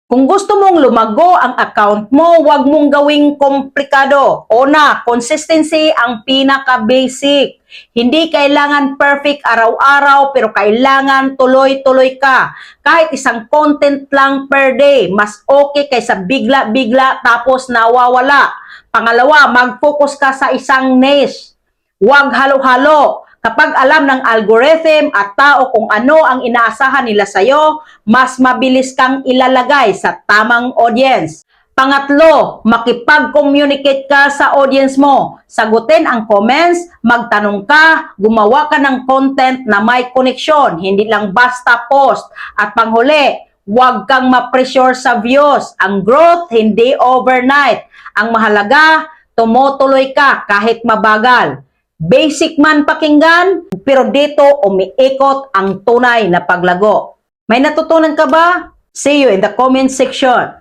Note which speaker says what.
Speaker 1: Kung gusto mong lumago ang account mo, huwag mong gawing komplikado. Una, consistency ang pinaka-basic. Hindi kailangan perfect araw-araw, pero kailangan tuloy-tuloy ka. Kahit isang content lang per day, mas okay kaysa bigla-bigla tapos nawawala. Pangalawa, mag-focus ka sa isang niche. Huwag halo-halo. Kapag alam ng algorithm at tao kung ano ang inaasahan nila sa'yo, mas mabilis kang ilalagay sa tamang audience. Pangatlo, makipag-communicate ka sa audience mo. Sagutin ang comments, magtanong ka, gumawa ka ng content na may koneksyon, hindi lang basta post. At panghuli, huwag kang ma-pressure sa views. Ang growth, hindi overnight. Ang mahalaga, tumutuloy ka kahit mabagal. Basic man pakinggan, pero dito umiikot ang tunay na paglago. May natutunan ka ba? See you in the comment section.